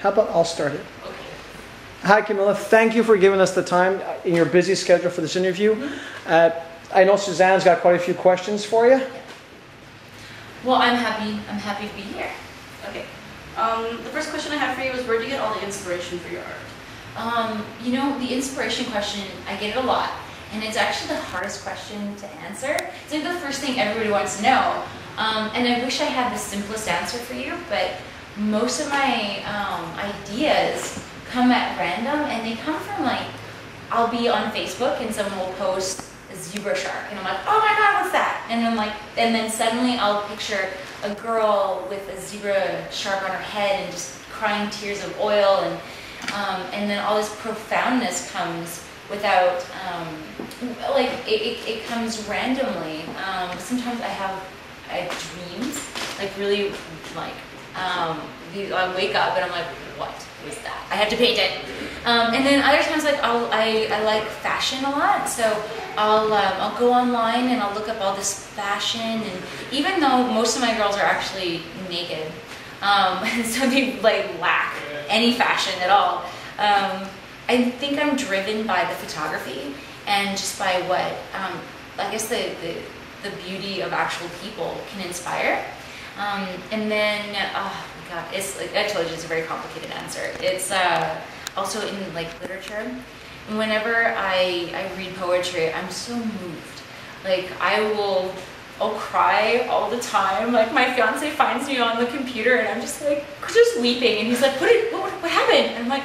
How about I'll start it? Okay. Hi, Camilla. Thank you for giving us the time in your busy schedule for this interview. I know Suzanne's got quite a few questions for you. Well, I'm happy to be here. Okay. The first question I have for you is, where do you get all the inspiration for your art? You know, the inspiration question, I get it a lot. And it's actually the hardest question to answer. It's like the first thing everybody wants to know. And I wish I had the simplest answer for you, but most of my ideas come at random, and they come from, like, I'll be on Facebook and someone will post a zebra shark, and I'm like, oh my god, what's that? And I'm like, and then suddenly I'll picture a girl with a zebra shark on her head and just crying tears of oil, and then all this profoundness comes without, like, it comes randomly. Sometimes I have dreams, like really, like, I wake up and I'm like, what was that? I have to paint it. And then other times, like, I like fashion a lot, so I'll go online and I'll look up all this fashion, and even though most of my girls are actually naked, and so they, like, lack any fashion at all, I think I'm driven by the photography and just by what, I guess the beauty of actual people can inspire. And then, oh my god, it's like I told you, it's a very complicated answer. It's also in, like, literature. And whenever I read poetry, I'm so moved. Like, I'll cry all the time. Like, my fiance finds me on the computer and I'm just like, just weeping. And he's like, what happened? And I'm like,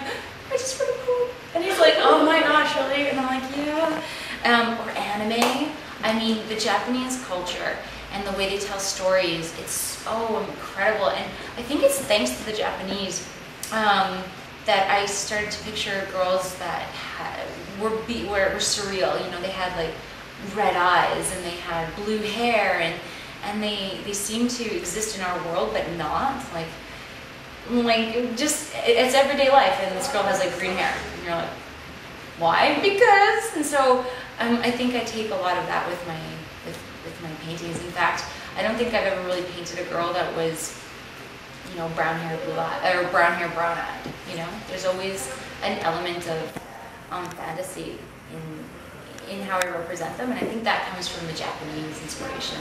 I just wrote a poem. And he's like, oh my gosh, really? And I'm like, yeah. Or anime. I mean, the Japanese culture and the way they tell stories, it's so incredible. And I think it's thanks to the Japanese that I started to picture girls that were surreal. You know, they had, like, red eyes and they had blue hair, and they seem to exist in our world, but not. Like just, it's everyday life, and this girl has, like, green hair. And you're like, why? Because. And so I think I take a lot of that with my paintings. In fact, I don't think I've ever really painted a girl that was, you know, brown hair, blue eye, or brown hair, brown eyed. You know, there's always an element of fantasy in how I represent them, and I think that comes from the Japanese inspiration.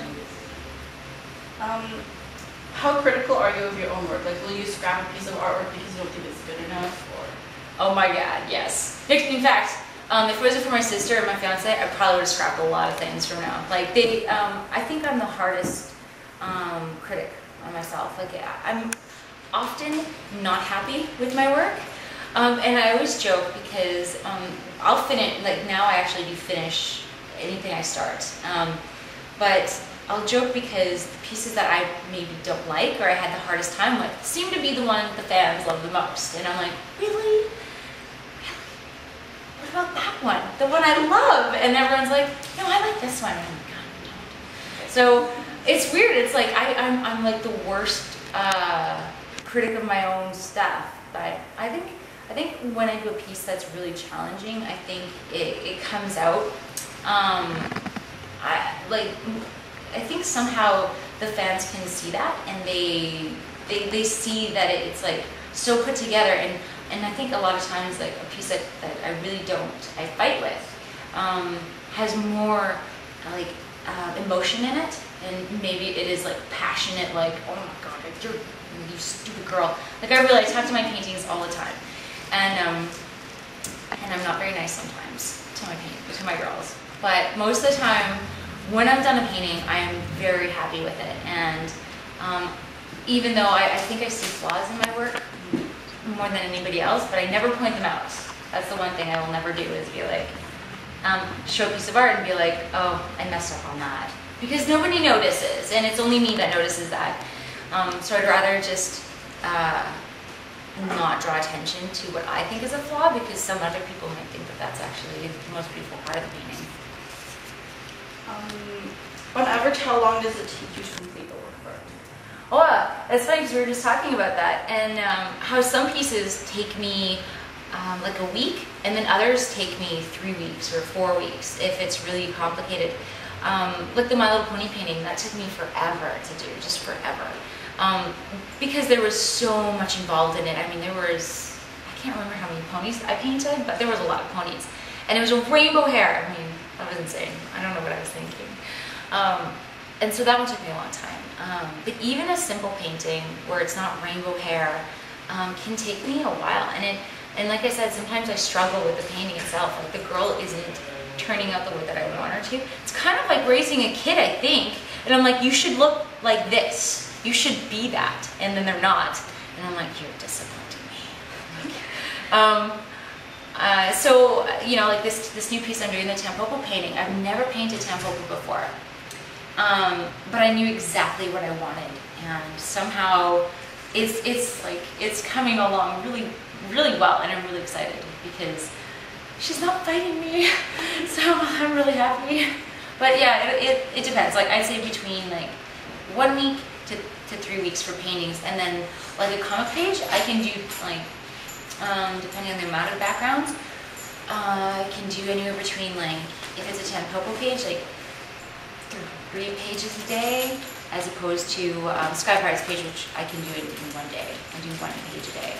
How critical are you of your own work? Like, will you scrap a piece of artwork because you don't think it's good enough? Or? Oh my god, yes. In fact, if it wasn't for my sister and my fiance, I probably would have scrapped a lot of things from now. Like, I think I'm the hardest critic on myself. Like, I'm often not happy with my work, and I always joke because I'll finish. Like, now I actually do finish anything I start, but I'll joke because the pieces that I maybe don't like or I had the hardest time with seem to be the one the fans love the most, and I'm like, really? What about that one? The one I love? And everyone's like, no, I like this one. And I'm like, God, don't. So it's weird. It's like I'm like the worst critic of my own stuff. But I think when I do a piece that's really challenging, I think it comes out. I think somehow the fans can see that, and they see that it's, like, so put together, and I think a lot of times, like, a piece that I really I fight with has more, like, emotion in it, and maybe it is, like, passionate, like, oh my god, you're you stupid girl. Like, I talk to my paintings all the time, and I'm not very nice sometimes to my girls, but most of the time when I'm done a painting, I'm very happy with it, and even though I think I see flaws in my work more than anybody else, but I never point them out. That's the one thing I will never do, is be like, show a piece of art and be like, oh, I messed up on that. Because nobody notices, and it's only me that notices that. So I'd rather just not draw attention to what I think is a flaw, because some other people might think that that's actually the most beautiful part of the painting. On average, how long does it take you to complete the work? Oh, that's funny, because we were just talking about that, and how some pieces take me like a week, and then others take me 3 weeks or 4 weeks if it's really complicated. Like the My Little Pony painting, that took me forever to do, just forever. because there was so much involved in it. I mean, I can't remember how many ponies I painted, but there was a lot of ponies. And it was a rainbow hair. I mean, that was insane. I don't know what I was thinking. And so that one took me a long time. But even a simple painting where it's not rainbow hair can take me a while. And like I said, sometimes I struggle with the painting itself. Like the girl isn't turning out the way that I want her to. It's kind of like raising a kid, I think. And I'm like, you should look like this. You should be that. And then they're not. And I'm like, you're disappointing me. So, you know, like this new piece I'm doing, the Tampopo painting, I've never painted Tampopo before. But I knew exactly what I wanted. And somehow it's coming along really, really well. And I'm really excited because she's not fighting me. So I'm really happy. But yeah, it depends. Like I'd say between like 1 week to 3 weeks for paintings. And then like a comic page, I can do like, depending on the amount of backgrounds, I can do anywhere between like, if it's a Tampopo page, like 3 pages a day, as opposed to Sky Pirates page, which I can do it in 1 day. I do 1 page a day.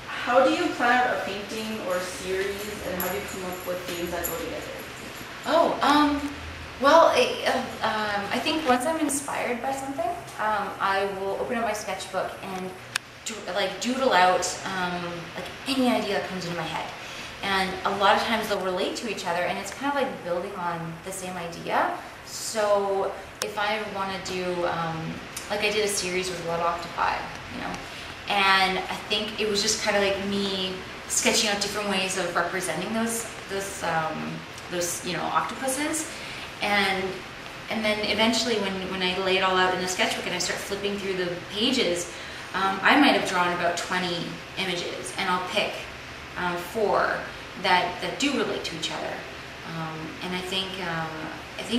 How do you plan out a painting or series, and how do you come up with themes that go together? Well, I think once I'm inspired by something, I will open up my sketchbook and doodle out like any idea that comes into my head. And a lot of times they'll relate to each other, and it's kind of like building on the same idea. So if I want to do, like I did a series with Blood Octopi, you know, and I think it was just kind of like me sketching out different ways of representing those you know, octopuses. And then eventually when I lay it all out in a sketchbook and I start flipping through the pages, I might have drawn about 20 images, and I'll pick 4 that do relate to each other. And I think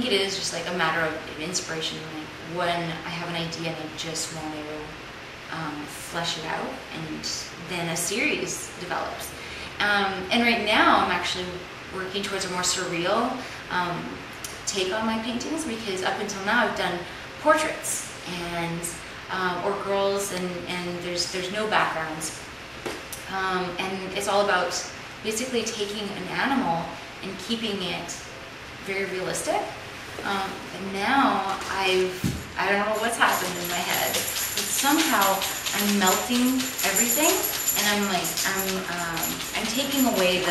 it is just like a matter of inspiration. Like when I have an idea and I just want to flesh it out, and then a series develops. And right now I'm actually working towards a more surreal take on my paintings, because up until now I've done portraits and or girls, and there's no backgrounds, and it's all about basically taking an animal and keeping it very realistic. And now I don't know what's happened in my head, but somehow I'm melting everything, and I'm taking away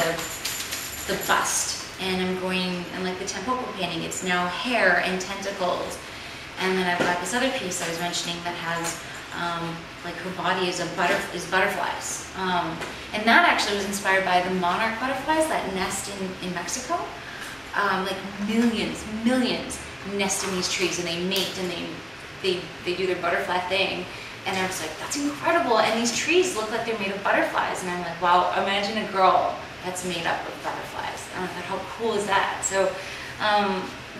the bust. And I'm going, and like the Tampopo painting, it's now hair and tentacles. And then I've got this other piece I was mentioning that has, like her body is butterflies. And that actually was inspired by the monarch butterflies that nest in Mexico. Like millions nest in these trees, and they mate, and they do their butterfly thing. And I was like, that's incredible. And these trees look like they're made of butterflies. And I'm like, wow, imagine a girl that's made up of butterflies. And I thought, how cool is that? So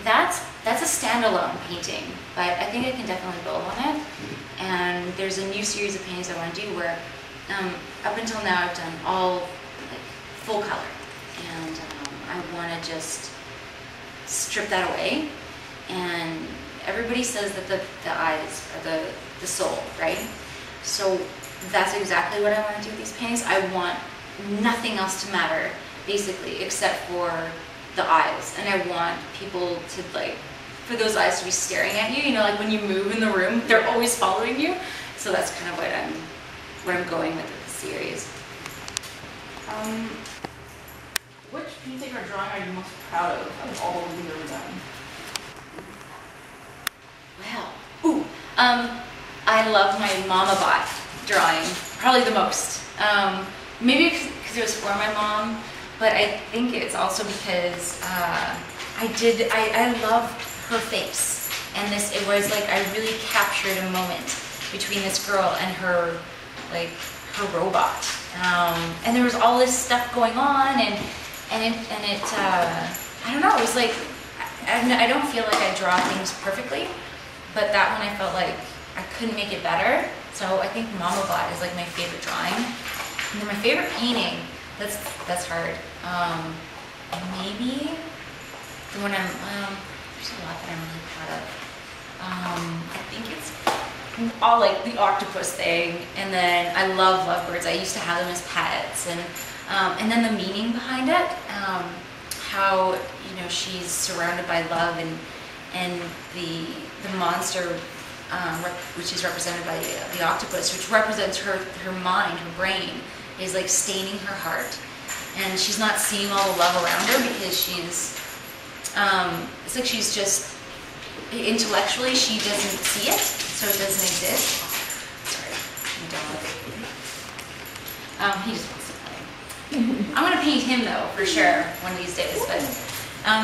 that's a standalone painting, but I think I can definitely build on it. And there's a new series of paintings I want to do where up until now I've done all like full color, and I want to just strip that away. And everybody says that the eyes are the soul, right? So that's exactly what I want to do with these paintings. I want nothing else to matter, basically, except for the eyes. And I want people to, like, for those eyes to be staring at you, you know, like when you move in the room, they're always following you. So that's kind of what I'm going with the series. Which painting or drawing are you most proud of all of you've ever done? Well, I love my Mama Bot drawing, probably the most. Maybe because it was for my mom, but I think it's also because I love her face, and it was like I really captured a moment between this girl and her robot, and there was all this stuff going on, and it I don't know, it was like I don't feel like I draw things perfectly, but that one I felt like I couldn't make it better. So I think Mama Bot is like my favorite drawing. And then my favorite painting, that's hard. Maybe the one there's a lot that I'm really proud of. I think it's all like the octopus thing, and then I love lovebirds. I used to have them as pets, and then the meaning behind it, how she's surrounded by love, and the monster, which is represented by the octopus, which represents her mind, her brain, is like staining her heart, and she's not seeing all the love around her because she's it's like she's just intellectually she doesn't see it, so it doesn't exist. Sorry, my dog. He just wants to play. I'm gonna paint him though for sure one of these days. But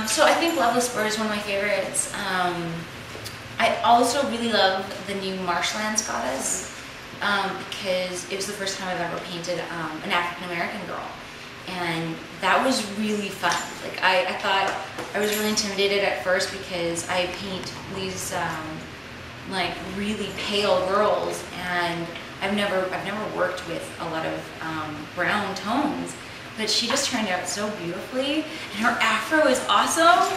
so I think Loveless Bird is one of my favorites. I also really love the new Marshlands Goddess because it was the first time I've ever painted an African American girl. And that was really fun. Like I thought I was really intimidated at first because I paint these like really pale girls, and I've never worked with a lot of brown tones. But she just turned out so beautifully, and her afro is awesome.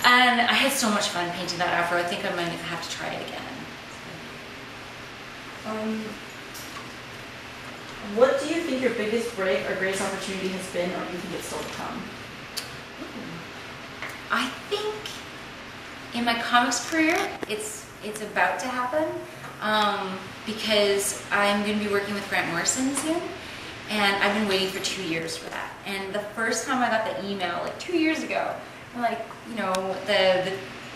And I had so much fun painting that afro. I think I might have to try it again. What do you think your biggest break or greatest opportunity has been, or do you think it's still to come? I think in my comics career, it's about to happen because I'm going to be working with Grant Morrison soon, and I've been waiting for 2 years for that. And the first time I got the email, like 2 years ago, like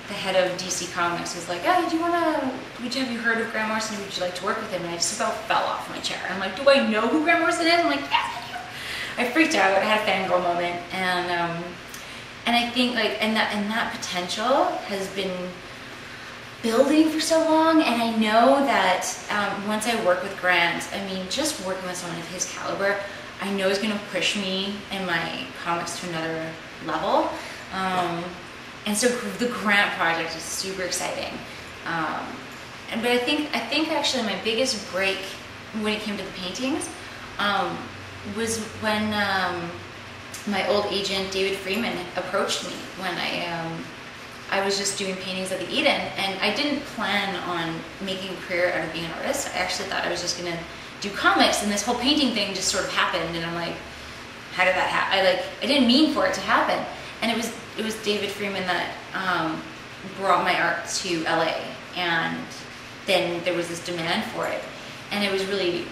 the head of DC Comics was like, "Oh, have you heard of Grant Morrison? Would you like to work with him?" And I just about fell off my chair. I'm like, "Do I know who Grant Morrison is?" I'm like, "Yes, I do." I freaked out. I had a fangirl moment, and I think like and that potential has been building for so long. And I know that once I work with Grant, I mean, just working with someone of his caliber, I know is going to push me and my comics to another level. And so the Grant project is super exciting. But I think actually my biggest break when it came to the paintings was when my old agent David Freeman approached me when I was just doing paintings at the Eden, and I didn't plan on making a career out of being an artist. I actually thought I was just gonna do comics, and this whole painting thing just sort of happened, and I'm like, how did that happen? I didn't mean for it to happen. And it was David Freeman that brought my art to LA, and then there was this demand for it, and it was really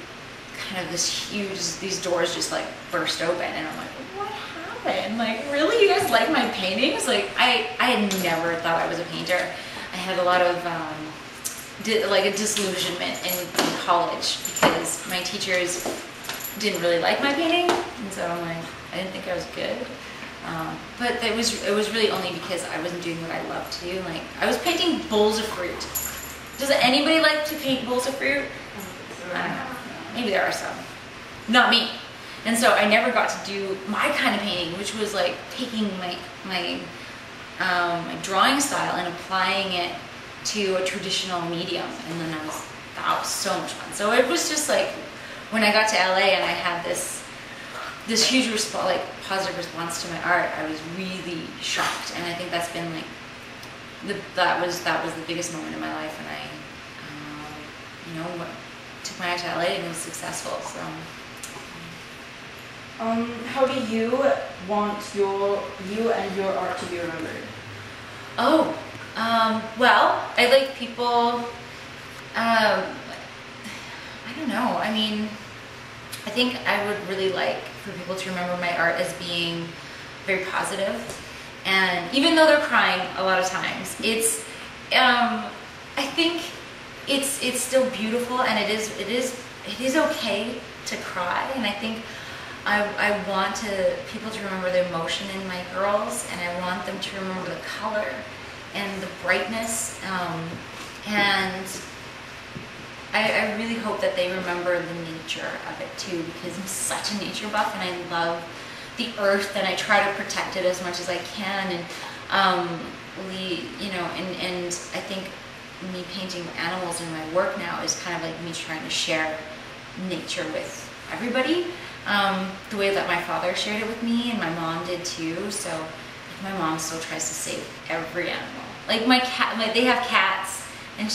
kind of this huge, these doors just like burst open, and I'm like, what happened? Like, really, you guys like my paintings? Like, I had never thought I was a painter. I had a lot of like a disillusionment in college because my teachers didn't really like my painting, and so I'm like, I didn't think I was good. But it was really only because I wasn't doing what I love to do. Like, I was painting bowls of fruit. Does anybody like to paint bowls of fruit? I don't know. Maybe there are some. Not me. And so I never got to do my kind of painting, which was like taking my drawing style and applying it to a traditional medium. And then that was so much fun. So it was just like when I got to LA and I had this huge positive response to my art, I was really shocked, and I think that's been like that was the biggest moment in my life, and I took my art to LA and it was successful. So how do you want you and your art to be remembered? Well, I like people. I don't know. I mean, I think I would really like for people to remember my art as being very positive, and even though they're crying a lot of times, it's I think it's still beautiful, and it is okay to cry, and I think I want people to remember the emotion in my girls, and I want them to remember the color and the brightness, and I really hope that they remember the nature of it too, because I'm such a nature buff, and I love the earth, and I try to protect it as much as I can, and and I think me painting animals in my work now is kind of like me trying to share nature with everybody, the way that my father shared it with me, and my mom did too. So like, my mom still tries to save every animal. Like my cat, they have cats, and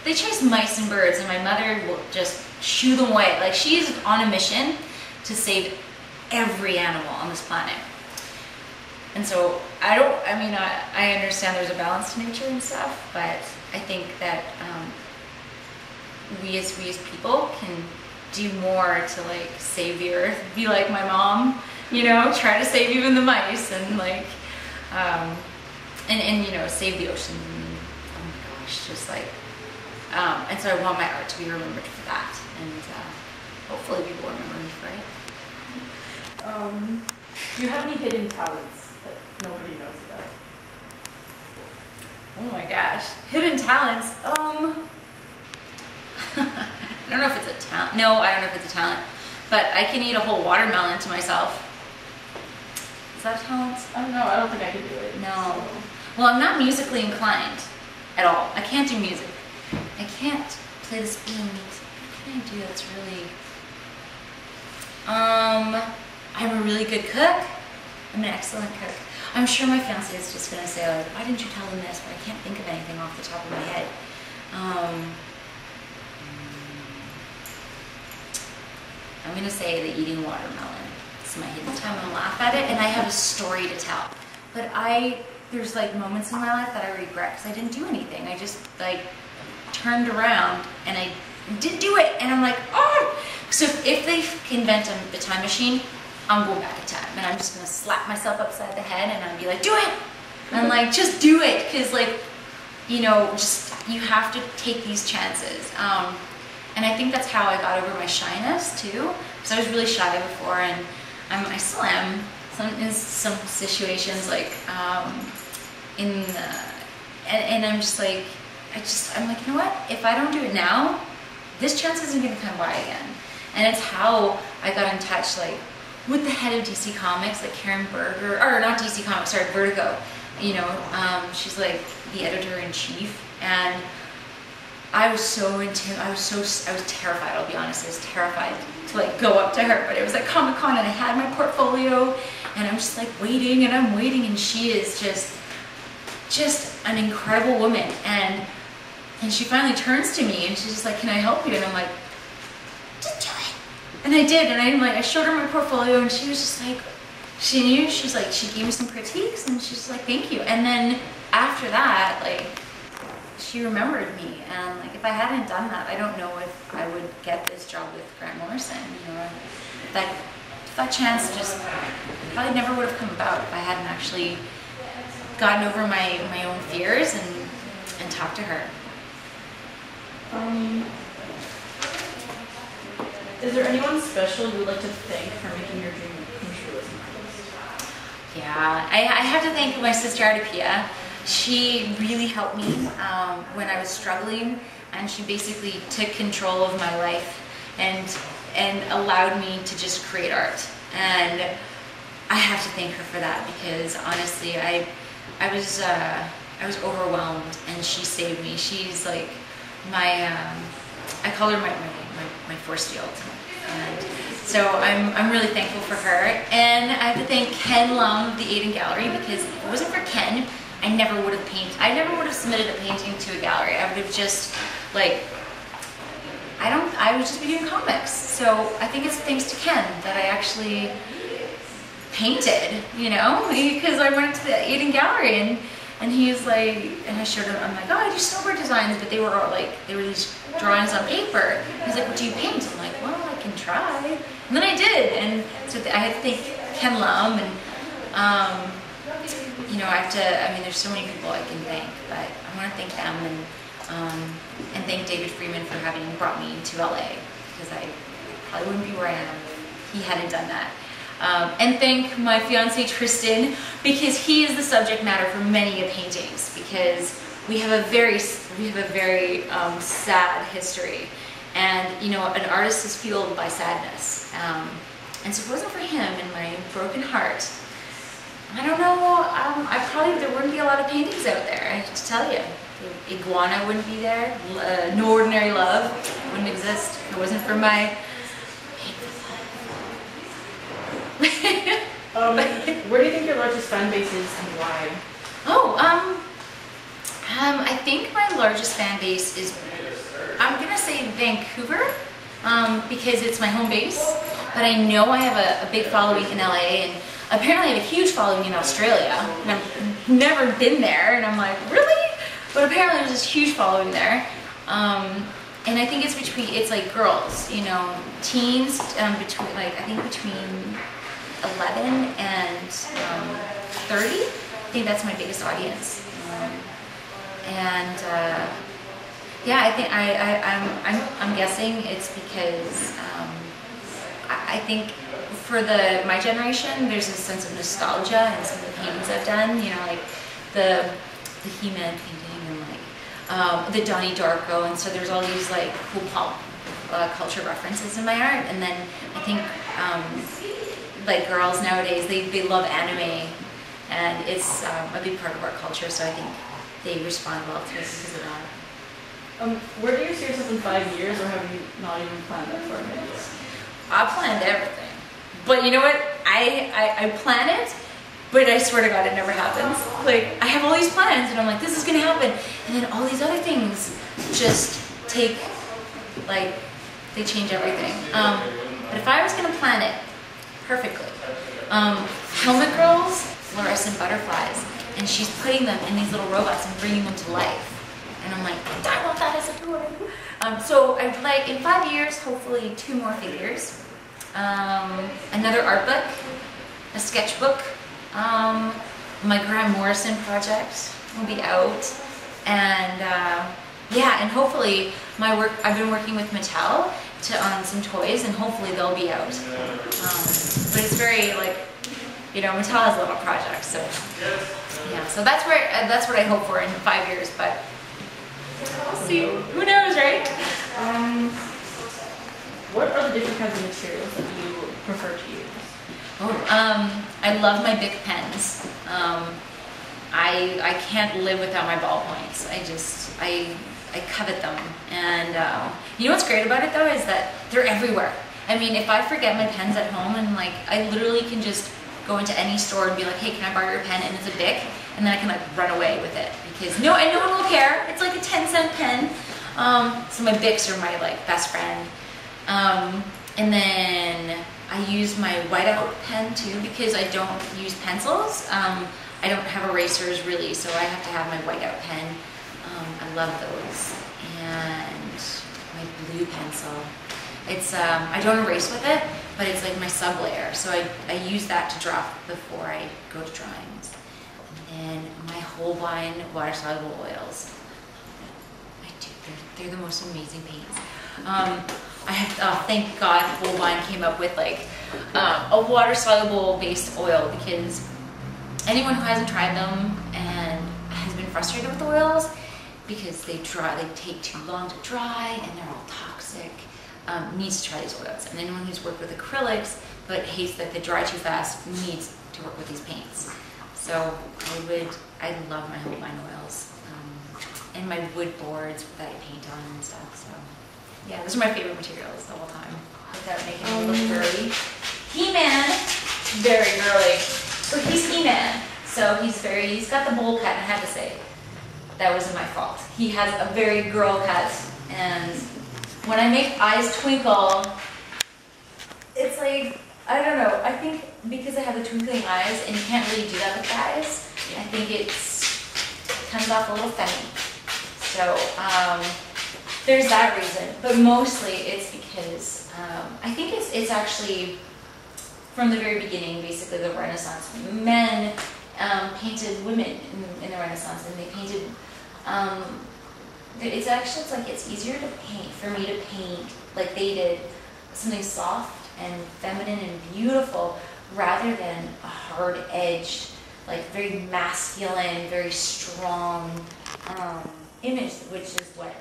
they chase mice and birds, and my mother will just shoo them away. Like, she's on a mission to save every animal on this planet. And so I understand there's a balance to nature and stuff, but I think that we as people can do more to like save the earth, be like my mom, you know, try to save even the mice, and like and you know, save the ocean. Oh my gosh, just like and so I want my art to be remembered for that, and hopefully people remember me for it. Do you have any hidden talents that nobody knows about? Oh my gosh, hidden talents. I don't know if it's a talent. No, I don't know if it's a talent, but I can eat a whole watermelon to myself. Is that a talent? I don't know. I don't think I could do it. No. So. Well, I'm not musically inclined at all. I can't do music. I can't play the spoon. What can I do that's really... I'm a really good cook. I'm an excellent cook. I'm sure my fiance is just going to say, like, why didn't you tell him this? But I can't think of anything off the top of my head. I'm going to say the eating watermelon. It's my hidden talent. I'm going to laugh at it, and I have a story to tell. But there's like moments in my life that I regret because I didn't do anything. I just like turned around and I didn't do it. And I'm like, oh! So if they invent the time machine, I'm going back in time. And I'm just going to slap myself upside the head and I'll be like, do it! And I'm like, just do it. Because like, you know, just, you have to take these chances. And I think that's how I got over my shyness too, because I was really shy before, and I still am in some situations, like and I'm just like, I'm like, you know what? If I don't do it now, this chance isn't going to come by again. And it's how I got in touch, like, with the head of DC Comics, like Karen Berger, or not DC Comics, sorry, Vertigo. You know, she's like the editor-in-chief, and I was so I was terrified, I'll be honest. I was terrified to like go up to her, but it was like Comic-Con and I had my portfolio and I'm just like waiting and I'm waiting, and she is just an incredible woman, and she finally turns to me and she's just like, can I help you? And I'm like, just do it. And I did, and I showed her my portfolio, and she was just like, she knew, she's like, she gave me some critiques and she's like, thank you. And then after that, like, she remembered me, and like, if I hadn't done that, I don't know if I would get this job with Grant Morrison. You know, that chance just probably never would have come about if I hadn't actually gotten over my own fears and talked to her. Is there anyone special you would like to thank for making your dream come true as an artist? Yeah, I have to thank my sister Artapia. She really helped me when I was struggling, and she basically took control of my life and allowed me to just create art. And I have to thank her for that, because honestly, I was overwhelmed, and she saved me. She's like my I call her my force field. And so I'm really thankful for her. And I have to thank Ken Lum of the Aiden Gallery, because if it wasn't for Ken, I never would have painted. I never would have submitted a painting to a gallery. I would have just like, I would just be doing comics. So I think it's thanks to Ken that I actually painted, you know, because I went to the Aiden Gallery and he's like, and I showed him, I'm like, oh, I do snowboard designs, but they were all like, they were these drawings on paper. He's like, well, do you paint? I'm like, well, I can try. And then I did, and so I had to thank Ken Lum, and you know, I mean, there's so many people I can thank, but I want to thank them, and thank David Freeman for having brought me to LA, because I probably wouldn't be where I am if he hadn't done that. And thank my fiance Tristan, because he is the subject matter for many of paintings, because we have a very sad history, and you know, an artist is fueled by sadness, and so if it wasn't for him and my broken heart, I don't know, there wouldn't be a lot of paintings out there, I have to tell you. Iguana wouldn't be there, No Ordinary Love wouldn't exist if it wasn't for my where do you think your largest fan base is, and why? Oh, I think my largest fan base is, I'm gonna say Vancouver, because it's my home base, but I know I have a big following in LA, and apparently I have a huge following in Australia, and I've never been there, and I'm like, really? But apparently there's this huge following there. And I think it's like girls, you know, teens, between, like, I think between 11 and 30. I think that's my biggest audience. Yeah, I think I'm guessing it's because I think for my generation, there's a sense of nostalgia and some of the paintings I've done, you know, like the He-Man painting and like the Donnie Darko, and so there's all these like cool pop culture references in my art. And then I think like girls nowadays, they love anime, and it's a big part of our culture, so I think they respond well to it because of that. Where do you see yourself in 5 years, or have you not even planned that far ahead yet? I planned everything, but you know what? I plan it, but I swear to God, it never happens. Like, I have all these plans, and I'm like, this is gonna happen, and then all these other things just take, like, they change everything. But if I was gonna plan it perfectly, Helmet Girls, fluorescent butterflies, and she's putting them in these little robots and bringing them to life. And I'm like, I want that as a toy. So I'd like, in 5 years, hopefully 2 more figures, another art book, a sketchbook, my Grant Morrison project will be out, and yeah, and hopefully my work, I've been working with Mattel on some toys, and hopefully they'll be out. But it's very, like, you know, Mattel has a lot of projects, so yeah, so that's what I hope for in 5 years, but we'll see. Who knows, right? What are the different kinds of materials that you prefer to use? Oh, I love my Bic pens. I can't live without my ballpoints. I covet them. And you know what's great about it though is that they're everywhere. I mean, if I forget my pens at home, and like I literally can just go into any store and be like, hey, can I borrow your pen? And it's a Bic, and then I can like run away with it because no one will care. It's like a 10-cent pen. So my Bics are my like best friend. And then I use my whiteout pen too because I don't use pencils. I don't have erasers really, so I have to have my whiteout pen. I love those. And my blue pencil. It's I don't erase with it, but it's like my sublayer. So I use that to draw before I go to drawings. And then my Holbein water-soluble oils. I do. They're the most amazing paints. I have, thank God Holbein came up with like a water-soluble based oil, because anyone who hasn't tried them and has been frustrated with oils because they take too long to dry and they're all toxic, needs to try these oils. And anyone who's worked with acrylics but hates that they dry too fast needs to work with these paints. So I love my Holbein oils, and my wood boards that I paint on and stuff. So yeah, those are my favorite materials the whole time, without making it look girly. He-Man, very girly. So he's He-Man. So he's got the bowl cut, and I have to say, that wasn't my fault. He has a very girl cut, and when I make eyes twinkle, it's like, I don't know, I think because I have the twinkling eyes, and you can't really do that with guys, I think it comes off a little funny. So, there's that reason, but mostly it's because I think it's actually from the very beginning, basically the Renaissance. Men painted women in the Renaissance, and they painted. It's easier to paint for me to paint like they did, something soft and feminine and beautiful, rather than a hard-edged, like very masculine, very strong image, which is what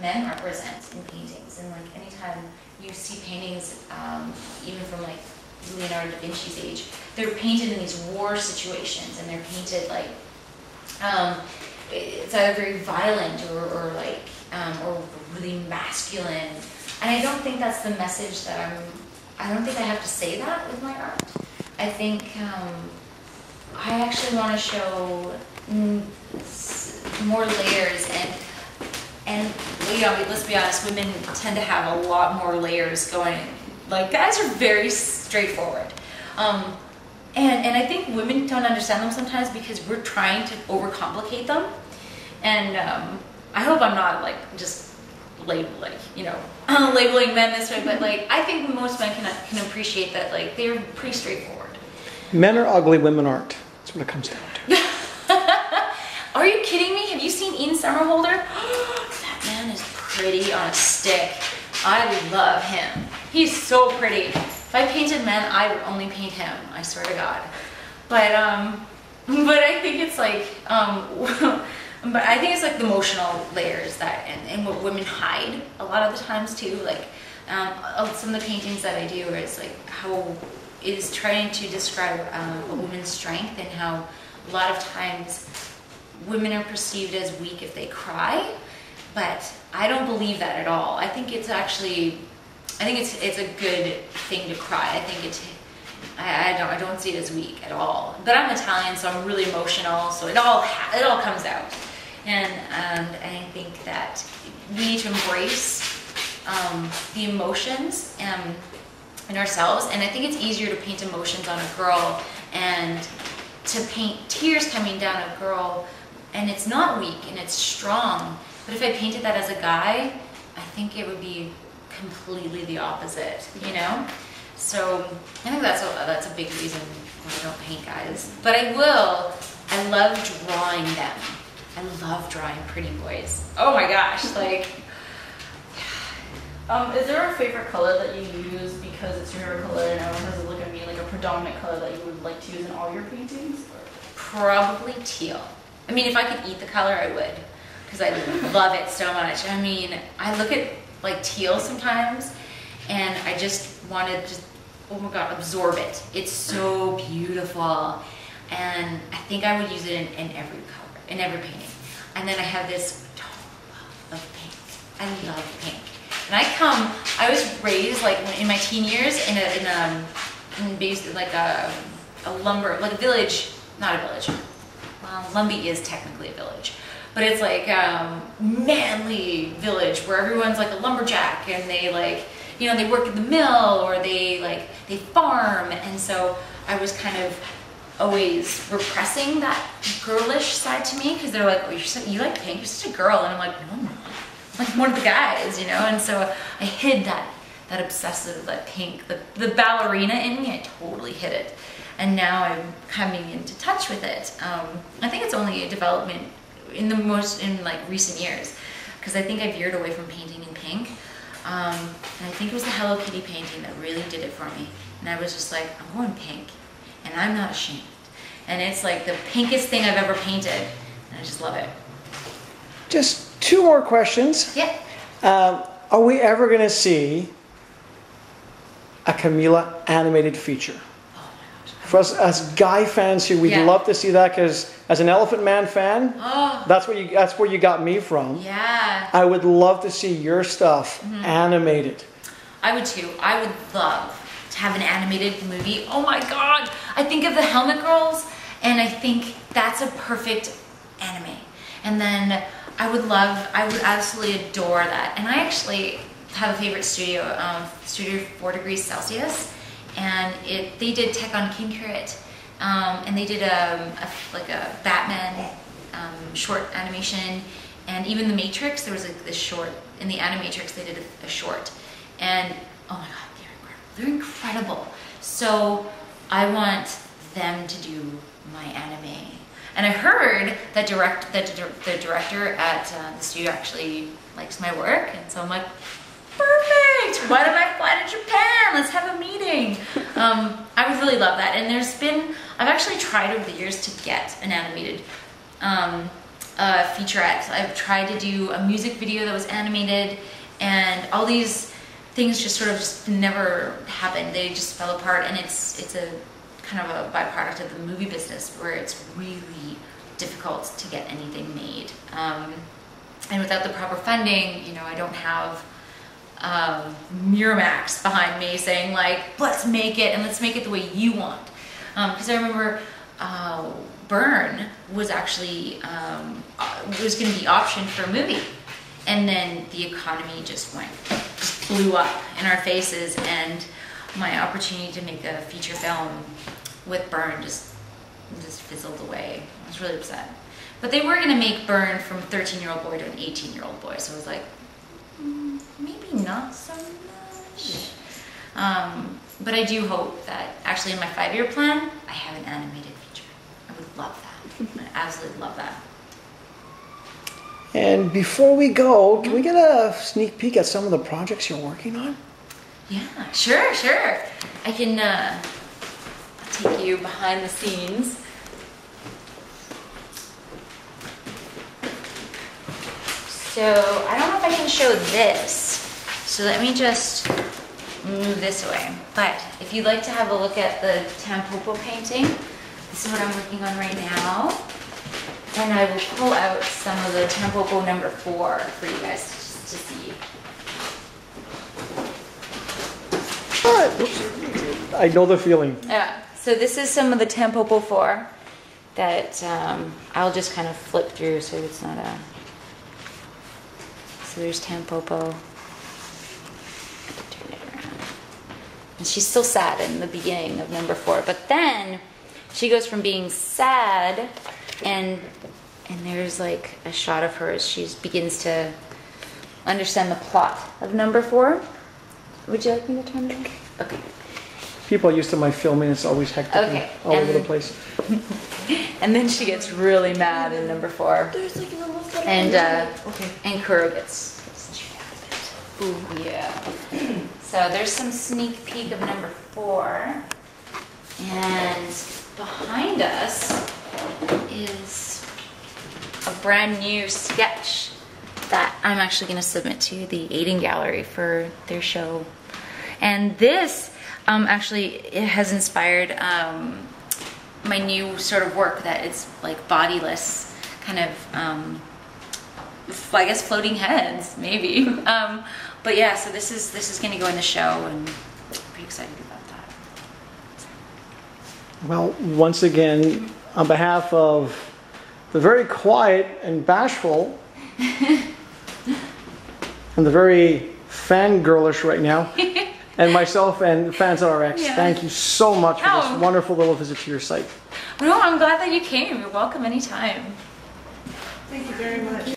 men represent in paintings. And like anytime you see paintings, even from like Leonardo da Vinci's age, they're painted in these war situations, and they're painted like it's either very violent or really masculine. And I don't think that's the message that I don't think I have to say that with my art. I think I actually want to show more layers, and you know, let's be honest, women tend to have a lot more layers going. Like, guys are very straightforward. And I think women don't understand them sometimes because we're trying to overcomplicate them. And I hope I'm not like just labeling men this way, but like I think most men can appreciate that, like they're pretty straightforward. Men are ugly, women aren't. That's what it comes down to. Are you kidding me? Have you seen Ian Somerhalder? That man is pretty on a stick. I love him. He's so pretty. If I painted men, I would only paint him. I swear to God. But I think it's like, but I think it's like the emotional layers that, and what women hide a lot of the times too. Like some of the paintings that I do, where it's like how is trying to describe a woman's strength, and how a lot of times women are perceived as weak if they cry, but I don't believe that at all. I think it's actually, I think it's a good thing to cry. I think I don't see it as weak at all. But I'm Italian, so I'm really emotional, so it all comes out. And I think that we need to embrace the emotions in ourselves. And I think it's easier to paint emotions on a girl and to paint tears coming down a girl, and it's not weak and it's strong. But if I painted that as a guy, I think it would be completely the opposite, you know? So I think that's a big reason why I don't paint guys. But I love drawing them. I love drawing pretty boys. Oh my gosh, like. Is there a favorite color that you use because it's your favorite color and everyone has to look at me, like a predominant color that you would like to use in all your paintings? Probably teal. I mean, if I could eat the color, I would, because I love it so much. I mean, I look at like teal sometimes, and I just want to just, oh my God, absorb it. It's so beautiful, and I think I would use it in every color, in every painting. And then I have this total love of pink. I love pink. And I was raised like in my teen years in basically like a lumber, like a village, not a village. Well, Lumbee is technically a village, but it's like manly village where everyone's like a lumberjack, and they like, you know, they work in the mill, or they farm. And so I was kind of always repressing that girlish side to me, because they're like, oh, you like pink, you're such a girl. And I'm like, no, I'm not. I'm like one of the guys, you know. And so I hid that obsessive, that pink, the ballerina in me. I totally hid it, and now I'm coming into touch with it. I think it's only a development in like recent years, because I think I veered away from painting in pink. And I think it was the Hello Kitty painting that really did it for me. And I was just like, I'm going pink, and I'm not ashamed. And it's like the pinkest thing I've ever painted, and I just love it. Just 2 more questions. Yeah. Are we ever going to see a Camilla animated feature? Oh my gosh. For us as guy fans here, we'd love to see that, because as an Elephant Man fan, that's where you got me from. Yeah. I would love to see your stuff animated. I would too. I would love to have an animated movie. Oh my God. I think of the Helmet Girls, and I think that's a perfect anime. And then I would absolutely adore that. And I actually have a favorite studio, Studio 4 Degrees Celsius, and they did Tech on Kinkrit, and they did a Batman short animation, and even The Matrix. There was this short in the Animatrix. They did a short, and oh my God, they're incredible. So I want them to do my anime. And I heard that the director at the studio actually likes my work, and so I'm like, perfect! Why don't I fly to Japan? Let's have a meeting. I would really love that. And I've actually tried over the years to get an animated featurette. I've tried to do a music video that was animated, and all these things just never happened. They just fell apart, and it's a kind of a byproduct of the movie business, where it's really difficult to get anything made. And without the proper funding, you know, I don't have Miramax behind me saying like, let's make it, and let's make it the way you want. Because I remember Burn was actually was going to be optioned for a movie, and then the economy just blew up in our faces, and my opportunity to make a feature film with Burn just fizzled away. I was really upset. But they were going to make Burn from a 13-year-old boy to an 18-year-old boy, so I was like, maybe not so much. But I do hope that actually in my 5-year plan, I have an animated feature. I would love that. I absolutely love that. And before we go, can we get a sneak peek at some of the projects you're working on? Yeah, sure. I can I'll take you behind the scenes. So I don't know if I can show this. So let me just move this away. But if you'd like to have a look at the Tampopo painting, this is what I'm working on right now. And I will pull out some of the Tampopo number 4 for you guys to see. I know the feeling. Yeah, so this is some of the Tampopo 4 that I'll just kind of flip through so it's not a... So there's Tampopo. Turn it around. And she's still sad in the beginning of number 4, but then she goes from being sad and there's like a shot of her as she begins to understand the plot of number 4. Would you like me to turn it on? Okay. People are used to my filming, it's always hectic Okay. all over the place. And then she gets really mad in number 4. There's like a little And Kuro gets ooh, yeah. So there's some sneak peek of number 4. And behind us is a brand new sketch that I'm actually going to submit to the Aiden Gallery for their show. And this actually it has inspired my new sort of work that it's like bodiless, kind of I guess floating heads, maybe. But yeah, so this is going to go in the show, and I'm pretty excited about that. Well, once again, on behalf of the very quiet and bashful, and the very fangirlish right now, and myself and Fans RX, thank you so much for this wonderful little visit to your site. No, I'm glad that you came. You're welcome anytime. Thank you very much.